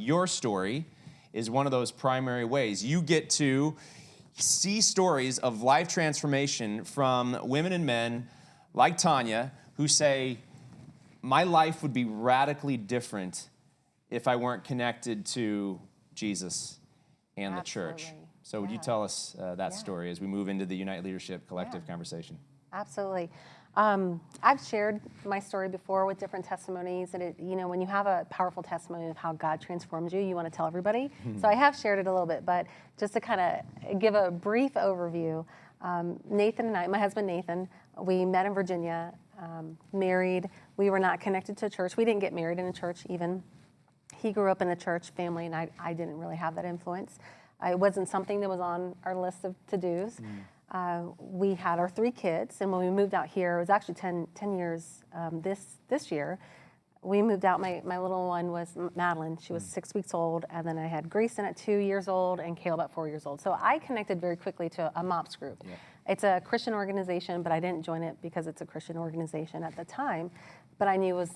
your story is one of those primary ways. You get to see stories of life transformation from women and men like Tania who say, my life would be radically different if I weren't connected to Jesus and the church. So would you tell us that story as we move into the Unite Leadership Collective conversation? Absolutely. I've shared my story before with different testimonies, and when you have a powerful testimony of how God transforms you, you want to tell everybody. So I have shared it a little bit, but just to kind of give a brief overview, Nathan and I, my husband Nathan, we met in Virginia, married. We were not connected to a church. We didn't get married in a church even. He grew up in a church family, and I didn't really have that influence. It wasn't something that was on our list of to-dos. We had our 3 kids, and when we moved out here, it was actually 10 years this year. We moved out, my little one was Madeline. She was 6 weeks old, and then I had Grayson at 2 years old and Caleb at 4 years old. So I connected very quickly to a MOPS group. Yeah. It's a Christian organization, but I didn't join it because it's a Christian organization at the time. But I knew it was,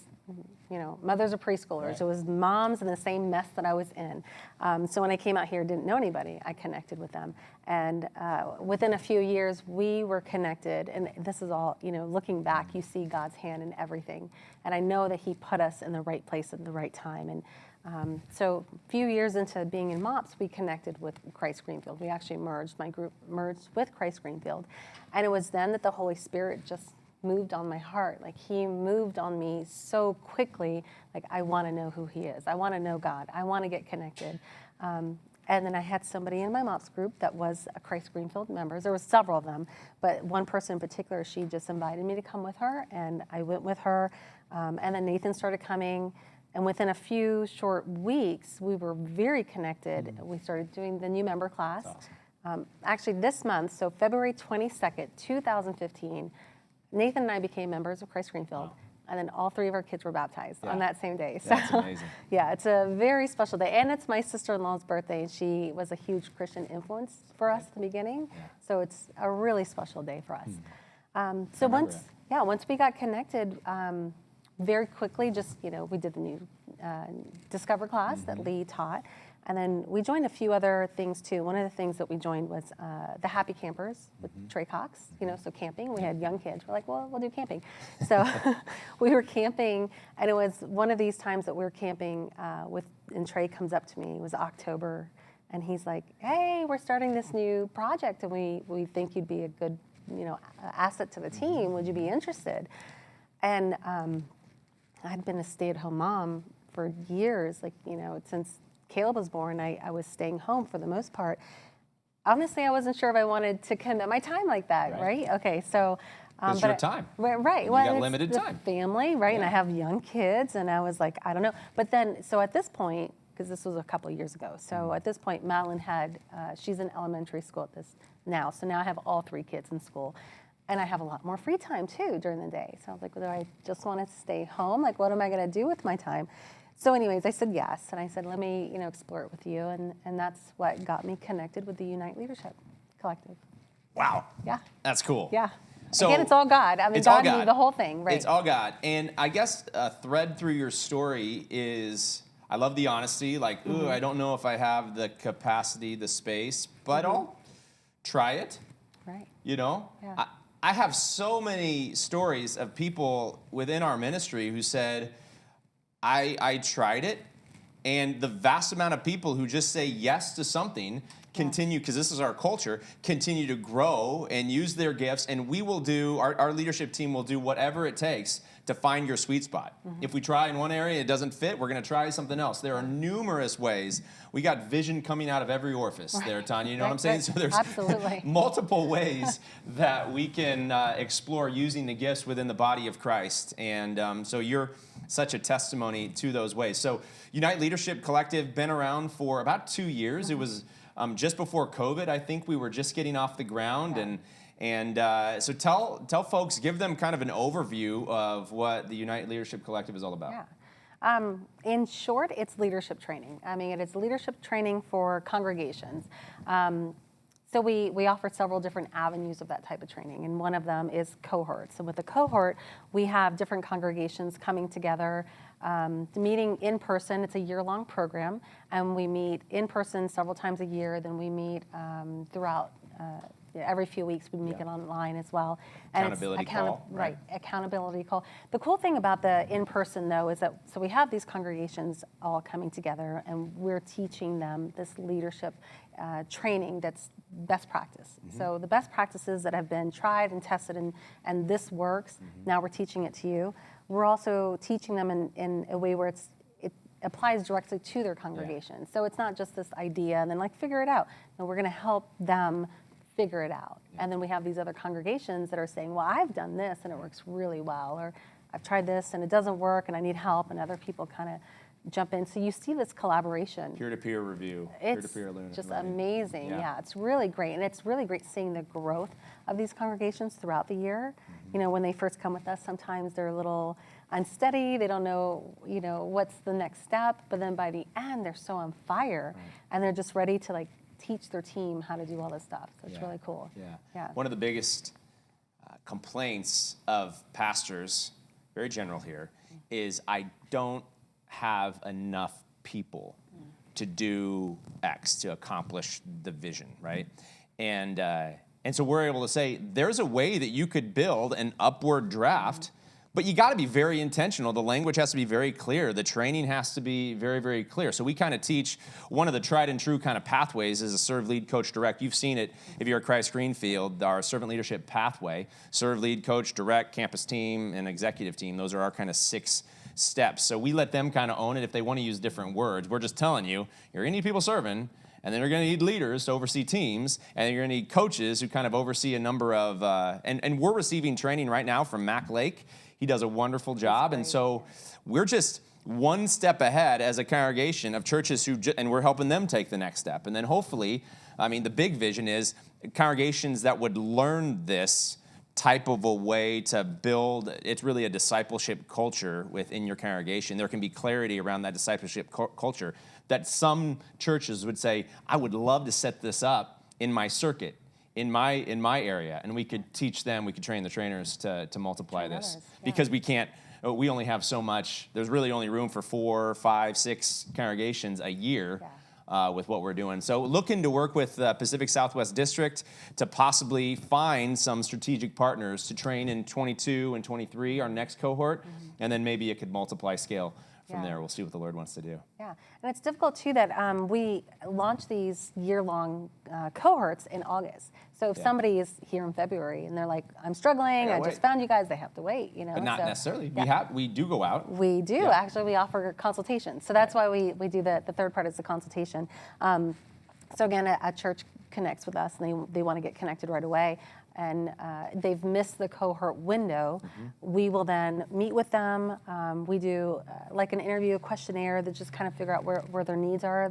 mothers of preschoolers. Right. It was moms in the same mess that I was in. So when I came out here, didn't know anybody. I connected with them. And within a few years, we were connected. And this is all, looking back, you see God's hand in everything. And I know that he put us in the right place at the right time. And so a few years into being in MOPS, we connected with Christ Greenfield. We actually merged, my group merged with Christ Greenfield. And it was then that the Holy Spirit just moved on my heart. Like, he moved on me so quickly. Like, I want to know who he is. I want to know God. I want to get connected. And then I had somebody in my MOPS group that was a Christ Greenfield member. There was several of them, but one person in particular, she just invited me to come with her, and I went with her. And then Nathan started coming, and within a few short weeks, we were very connected. We started doing the new member class. Awesome. Actually, this month, so February 22nd, 2015, Nathan and I became members of Christ Greenfield, and then all 3 of our kids were baptized on that same day. So, that's amazing. Yeah, it's a very special day, and it's my sister-in-law's birthday. She was a huge Christian influence for us at the beginning, so it's a really special day for us. So once we got connected, very quickly, just we did the new Discover class that Lee taught. And then we joined a few other things too. One of the things that we joined was the Happy Campers with Trey Cox, so camping. We had young kids. We're like, well, we'll do camping. So we were camping, and it was one of these times that we were camping and Trey comes up to me. It was October, and he's like, hey, we're starting this new project, and we think you'd be a good, asset to the team. Would you be interested? And I'd been a stay-at-home mom for years, since Caleb was born. I was staying home for the most part. Honestly, I wasn't sure if I wanted to commit my time like that, right? Okay, so... it's your time. Right. You got limited time. Family, right? Yeah. And I have young kids, and I was like, I don't know. But then, so at this point, because this was a couple of years ago, so at this point, Madeline she's in elementary school now. So now I have all 3 kids in school. And I have a lot more free time, too, during the day. So I was like, whether I just want to stay home, like, what am I going to do with my time? So anyways, I said yes, and I said, let me, explore it with you, and that's what got me connected with the Unite Leadership Collective. Wow. Yeah. That's cool. Yeah. So again, it's all God. I mean, God knew the whole thing, right? It's all God. And I guess a thread through your story is, I love the honesty, like, ooh, I don't know if I have the capacity, the space, but I'll try it. Right. Yeah. I have so many stories of people within our ministry who said, I tried it, and the vast amount of people who just say yes to something continue, because this is our culture, continue to grow and use their gifts, and we will do, our leadership team will do whatever it takes to find your sweet spot. If we try in one area, it doesn't fit, we're going to try something else. There are numerous ways. We got vision coming out of every orifice there, Tania, you know what I'm saying? So there's multiple ways that we can explore using the gifts within the body of Christ. And so you're such a testimony to those ways. So Unite Leadership Collective, been around for about 2 years. It was just before COVID, I think we were just getting off the ground. And so tell folks, give them kind of an overview of what the Unite Leadership Collective is all about. Yeah. In short, it's leadership training. I mean, it is leadership training for congregations. So we offer several different avenues of that type of training, and one of them is cohorts. So with the cohort, we have different congregations coming together, meeting in person. It's a year-long program, and we meet in person several times a year. Then we meet throughout. Every few weeks we meet it online as well. And Accountability call. Right, accountability call. The cool thing about the in-person though is that, so we have these congregations all coming together and we're teaching them this leadership training that's best practice. So the best practices that have been tried and tested and this works, now we're teaching it to you. We're also teaching them in a way where it applies directly to their congregation. So it's not just this idea and then like figure it out. No, we're gonna help them figure it out. And then we have these other congregations that are saying, well, I've done this and it works really well, or I've tried this and it doesn't work and I need help, and other people kind of jump in. So you see this collaboration. Peer-to-peer review, It's peer-to-peer learning. just amazing. Yeah, it's really great. And it's really great seeing the growth of these congregations throughout the year. You know, when they first come with us, sometimes they're a little unsteady. They don't know, what's the next step. But then by the end, they're so on fire and they're just ready to like teach their team how to do all this stuff. So it's really cool. Yeah. One of the biggest complaints of pastors, very general here, is I don't have enough people to do X, to accomplish the vision, right? And so we're able to say, there's a way that you could build an upward draft, but you got to be very intentional. The language has to be very clear. The training has to be very, very clear. So we kind of teach one of the tried and true kind of pathways is a serve, lead, coach, direct. You've seen it if you're at Christ Greenfield, our servant leadership pathway. Serve, lead, coach, direct, campus team, and executive team. Those are our kind of 6 steps. So we let them kind of own it if they want to use different words. We're just telling you, you're going to need people serving, and then you're going to need leaders to oversee teams, and then you're going to need coaches who kind of oversee a number of, and we're receiving training right now from Mac Lake. He does a wonderful job, and so we're just one step ahead as a congregation of churches and we're helping them take the next step. And then hopefully, the big vision is congregations that would learn this type of a way to build, it's really a discipleship culture within your congregation. There can be clarity around that discipleship culture that some churches would say, I would love to set this up in my circuit, in my area, and we could teach them, we could train the trainers to multiply this. Because we only have so much, there's really only room for 4, 5, 6 congregations a year with what we're doing. So looking to work with Pacific Southwest District to possibly find some strategic partners to train in 22 and 23, our next cohort, and then maybe it could multiply scale from there. We'll see what the Lord wants to do. Yeah, and it's difficult too that we launch these year-long cohorts in August. So if somebody is here in February and they're like, I'm struggling, I just found you guys, they have to wait, But not necessarily. We do go out. We do, actually, we offer consultations. So that's why we do the third part is the consultation. So again, a church connects with us and they want to get connected right away. And they've missed the cohort window, we will then meet with them. We do like an interview, a questionnaire that just kind of figure out where their needs are.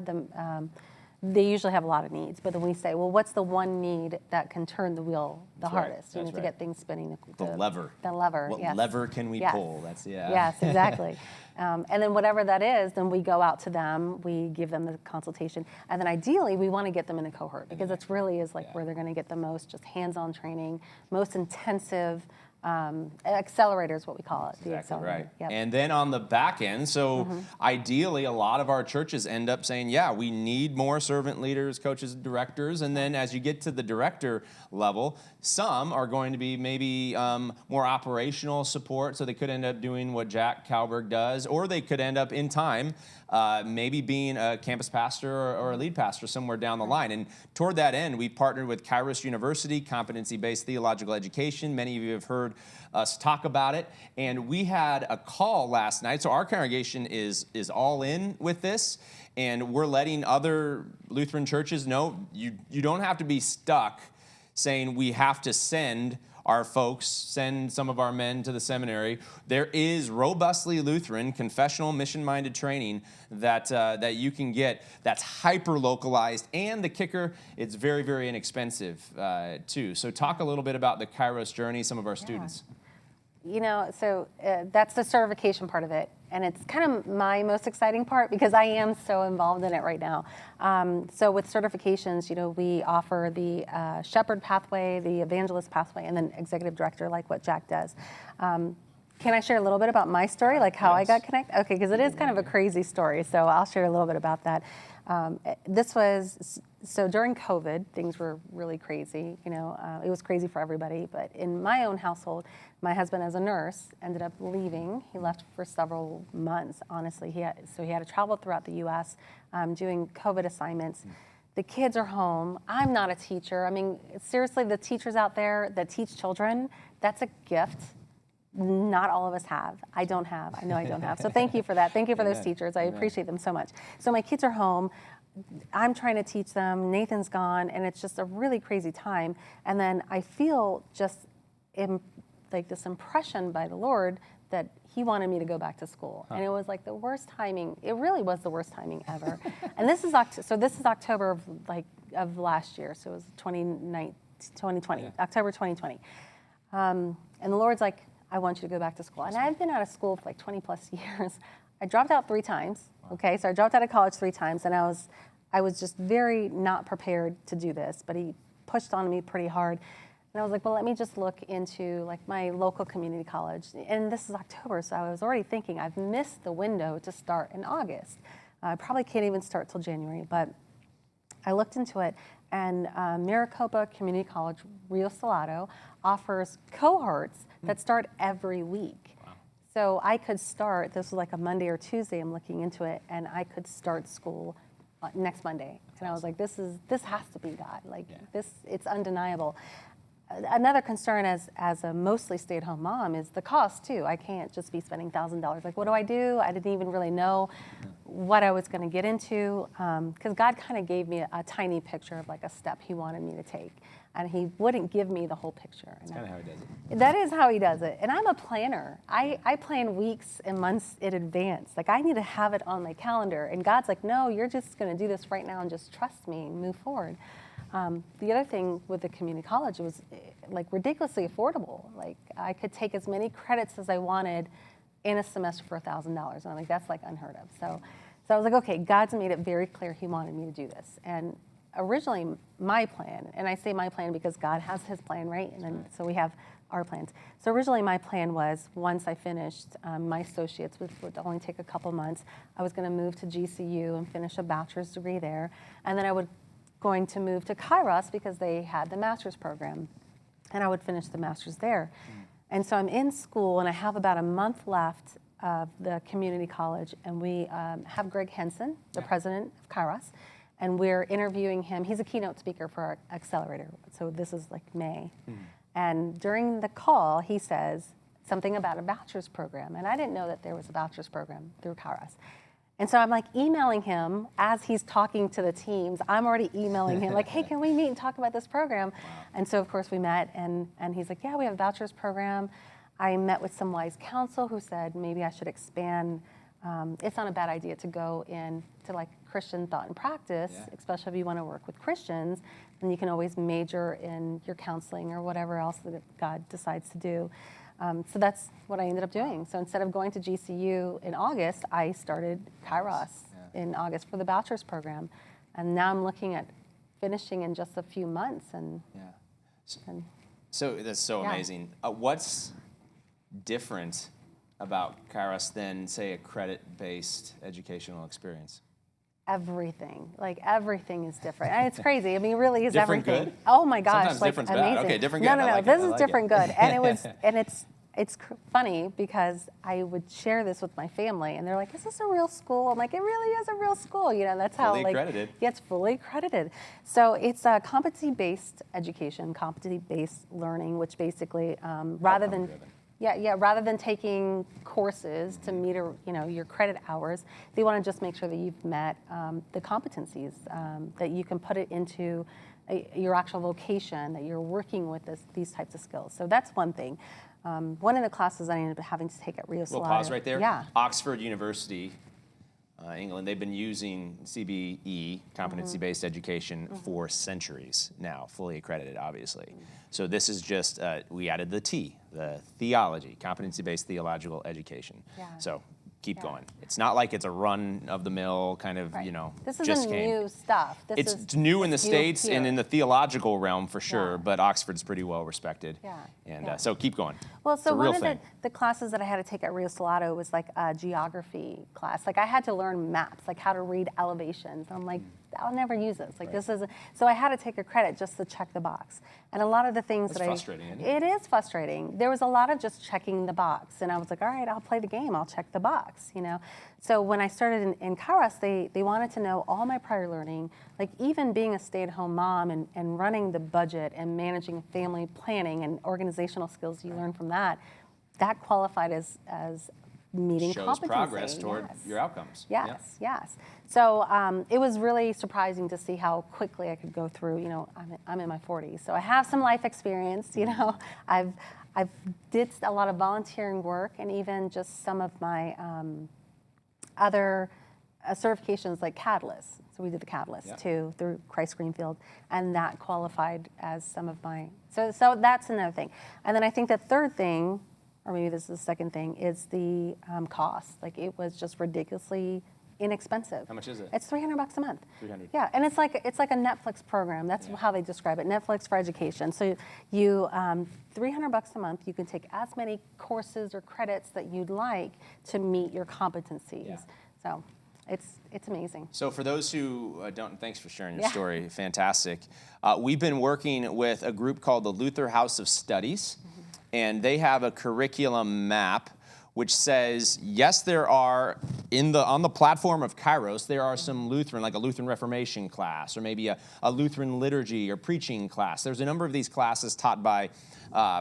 They usually have a lot of needs, but then we say, well, what's the one need that can turn the wheel the hardest? To get things spinning. The lever. The lever. What lever can we pull? That's Yes, exactly. And then whatever that is, then we go out to them, we give them the consultation, and then ideally we want to get them in a cohort because it really is like where they're going to get the most just hands-on training, most intensive. Accelerator is what we call it. Exactly the accelerator. Right. Yep. And then on the back end, so ideally a lot of our churches end up saying, we need more servant leaders, coaches, directors. And then as you get to the director level, some are going to be maybe more operational support. So they could end up doing what Jack Kalberg does, or they could end up in time maybe being a campus pastor or a lead pastor somewhere down the line. And toward that end, we've partnered with Kairos University, competency-based theological education. Many of you have heard us talk about it. And we had a call last night. So our congregation is all in with this. And we're letting other Lutheran churches know you don't have to be stuck saying we have to send our folks, send some of our men to the seminary. There is robustly Lutheran, confessional, mission-minded training that you can get that's hyper-localized, and the kicker, it's very, very inexpensive too. So talk a little bit about the Kairos journey, some of our students. So that's the certification part of it. And it's kind of my most exciting part because I am so involved in it right now. So with certifications, we offer the Shepherd pathway, the Evangelist pathway, and then Executive Director, like what Jack does. Can I share a little bit about my story, like how I got connected? Okay, because it is kind of a crazy story, so I'll share a little bit about that. So during COVID, things were really crazy. It was crazy for everybody. But in my own household, my husband, as a nurse, ended up leaving. He left for several months, honestly. He had to travel throughout the U.S. Doing COVID assignments. The kids are home. I'm not a teacher. I mean, seriously, the teachers out there that teach children, that's a gift. Not all of us have. I don't have. I know I don't have. So thank you for that. Thank you for those teachers. I appreciate them so much. So my kids are home. I'm trying to teach them. Nathan's gone, and it's just a really crazy time. And then I feel just like this impression by the Lord that He wanted me to go back to school. And it was like the worst timing. It really was the worst timing ever. And this is October of last year. So it was 2020, October 2020. And the Lord's like, I want you to go back to school. And I've been out of school for like 20 plus years. I dropped out 3 times. Okay, so I dropped out of college 3 times, and I was just very not prepared to do this, but He pushed on me pretty hard. And I was like, well, let me just look into like my local community college. And this is October, so I was already thinking I've missed the window to start in August. I probably can't even start till January, but I looked into it, and Maricopa Community College, Rio Salado, offers cohorts that start every week. Wow. So I could start, this was like a Monday or Tuesday, I'm looking into it, and I could start school next Monday. And I was like, this has to be God. It's undeniable. Another concern as a mostly stay-at-home mom is the cost too. I can't just be spending $1,000. Like, what do? I didn't even really know what I was going to get into, because God kind of gave me a tiny picture of like a step He wanted me to take, and He wouldn't give me the whole picture. That's kind of how He does it. That is how He does it. And I'm a planner. I plan weeks and months in advance. Like, I need to have it on my calendar. And God's like, no, you're just going to do this right now and just trust me and move forward. The other thing with the community college, it was like ridiculously affordable. Like, I could take as many credits as I wanted in a semester for $1,000. And I'm like, that's like unheard of. So I was like, okay, God's made it very clear He wanted me to do this. And originally my plan, and I say my plan because God has His plan, right? And then so we have our plans. So originally my plan was, once I finished my associates, which would only take a couple months, I was going to move to GCU and finish a bachelor's degree there. And then I would going to move to Kairos because they had the master's program, and I would finish the master's there. And so I'm in school, and I have about a month left of the community college, and we have Greg Henson, the president of Kairos, and we're interviewing him. He's a keynote speaker for our accelerator, so this is like May. And during the call, he says something about a bachelor's program, and I didn't know that there was a bachelor's program through Kairos. And so I'm like emailing him as he's talking to the teams. I'm already emailing him like, hey, can we meet and talk about this program? Wow. And so of course we met, and he's like, yeah, we have a bachelor's program. I met with some wise counsel who said maybe I should expand. It's not a bad idea to go into like Christian thought and practice, especially if you want to work with Christians. And you can always major in your counseling or whatever else that God decides to do. So that's what I ended up doing. So instead of going to GCU in August, I started Kairos in August for the bachelor's program. And now I'm looking at finishing in just a few months. So that's so amazing. What's different about Kairos than, say, a credit-based educational experience? Everything. Like, everything is different. And it's crazy. I mean, it really is different everything. Good? Oh my gosh. Sometimes like, different's amazing. bad. Okay, different good. No. Like this is like different good. And it's funny because I would share this with my family, and they're like, is this a real school? I'm like, it really is a real school. That's how, fully accredited. Yeah, it's fully accredited. So it's a competency-based education, competency-based learning, which basically, rather than taking courses to meet your credit hours, they want to just make sure that you've met the competencies, that you can put it into your actual vocation, that you're working with these types of skills. So that's one thing. One of the classes I ended up having to take at Rio Salado. We'll pause right there. Yeah. Oxford University England, they've been using CBE, competency-based education, for centuries now, fully accredited, obviously. So this is just, we added the T, the theology, competency-based theological education. Yeah. So keep going. It's not like it's a run-of-the-mill kind of, Right. you know, This just isn't came. new stuff. It's new in the States and in the theological realm for sure, Yeah. but Oxford's pretty well respected. Yeah, And yeah. so keep going. Well, It's so a real one of thing. the classes that I had to take at Rio Salado was like a geography class. Like I had to learn maps, like how to read elevations. I'm like, I'll never use this. Like this is, so I had to take a credit just to check the box. And a lot of the things That's that frustrating, isn't it? It is frustrating. There was a lot of just checking the box. And I was like, all right, I'll play the game. I'll check the box, you know? So when I started in Kairos, they wanted to know all my prior learning, like even being a stay-at-home mom and running the budget and managing family planning and organizational skills you learn from that qualified as meeting Shows competency. progress toward Yes. your outcomes. Yes, yes. So it was really surprising to see how quickly I could go through. You know, I'm in my 40s, so I have some life experience. You know, I've did a lot of volunteering work, and even just some of my other certifications like Catalyst. So we did the Catalyst too through Christ Greenfield, and that qualified as some of my. So that's another thing. And then I think the third thing, or maybe this is the second thing, is the cost. Like it was just ridiculously inexpensive. How much is it? It's $300 a month. 300. Yeah, and it's like a Netflix program. That's how they describe it. Netflix for education. So you $300 a month. You can take as many courses or credits that you'd like to meet your competencies. Yeah. So it's amazing. So for those who don't, thanks for sharing your Yeah. story. Fantastic. We've been working with a group called the Luther House of Studies, and they have a curriculum map which says, yes, there are, on the platform of Kairos, there are some Lutheran, like a Lutheran Reformation class, or maybe a Lutheran liturgy or preaching class. There's a number of these classes taught by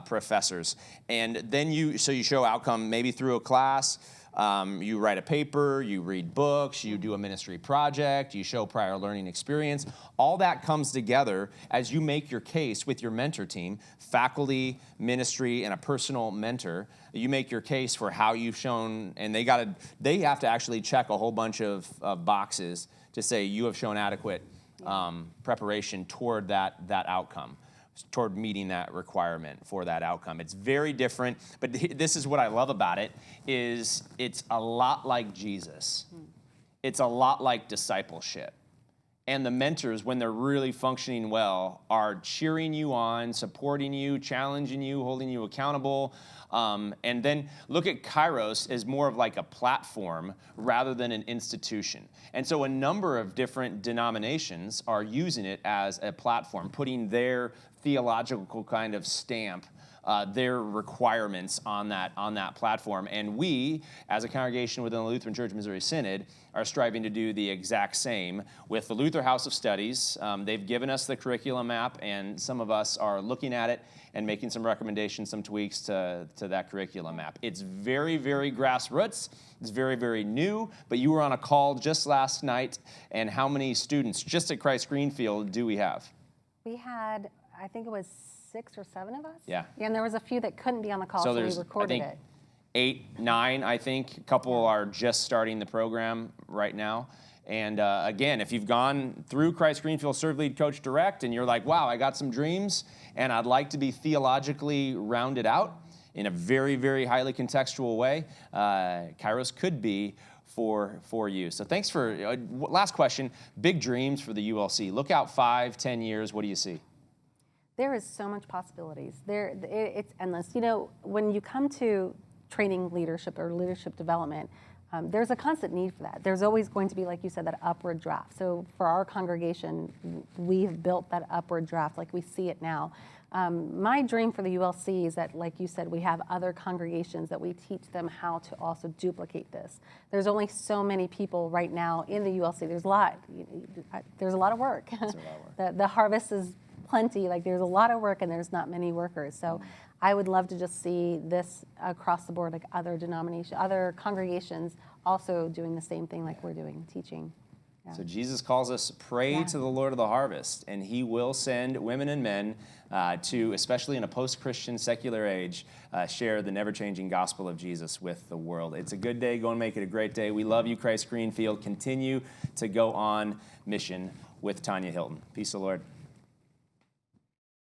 professors. And then you show outcome maybe through a class. You write a paper, you read books, you do a ministry project, you show prior learning experience. All that comes together as you make your case with your mentor team, faculty, ministry, and a personal mentor. You make your case for how you've shown, and they have to actually check a whole bunch of boxes to say you have shown adequate preparation toward that outcome, toward meeting that requirement for that outcome. It's very different, but this is what I love about it, is it's a lot like Jesus. It's a lot like discipleship. And the mentors, when they're really functioning well, are cheering you on, supporting you, challenging you, holding you accountable. And then look at Kairos as more of like a platform rather than an institution. And so a number of different denominations are using it as a platform, putting their theological kind of stamp, their requirements on that platform. And we, as a congregation within the Lutheran Church Missouri Synod, are striving to do the exact same with the Luther House of Studies. They've given us the curriculum map, and some of us are looking at it and making some recommendations, some tweaks to that curriculum map. It's very, very grassroots. It's very, very new, but you were on a call just last night, and how many students just at Christ Greenfield do we have? We had, I think it was 6 or 7 of us. Yeah. And there was a few that couldn't be on the call, so we recorded I think, it. 8, 9, I think. A couple are just starting the program right now. And again, if you've gone through Christ Greenfield Serve Lead Coach Direct and you're like, wow, I got some dreams and I'd like to be theologically rounded out in a very, very highly contextual way, Kairos could be for you. So thanks for, last question, big dreams for the ULC. Look out 5, 10 years, what do you see? There is so much possibilities. It's endless. You know, when you come to training leadership or leadership development, there's a constant need for that. There's always going to be, like you said, that upward draft. So for our congregation, we've built that upward draft like we see it now. My dream for the ULC is that, like you said, we have other congregations that we teach them how to also duplicate this. There's only so many people right now in the ULC. There's a lot of work. The harvest is plenty. Like there's a lot of work and there's not many workers. So I would love to just see this across the board, like other denominations, other congregations also doing the same thing like we're doing, teaching. Yeah. So Jesus calls us, pray to the Lord of the harvest, and he will send women and men to, especially in a post-Christian secular age, share the never-changing gospel of Jesus with the world. It's a good day. Go and make it a great day. We love you, Christ Greenfield. Continue to go on mission with Tania Hilton. Peace of the Lord.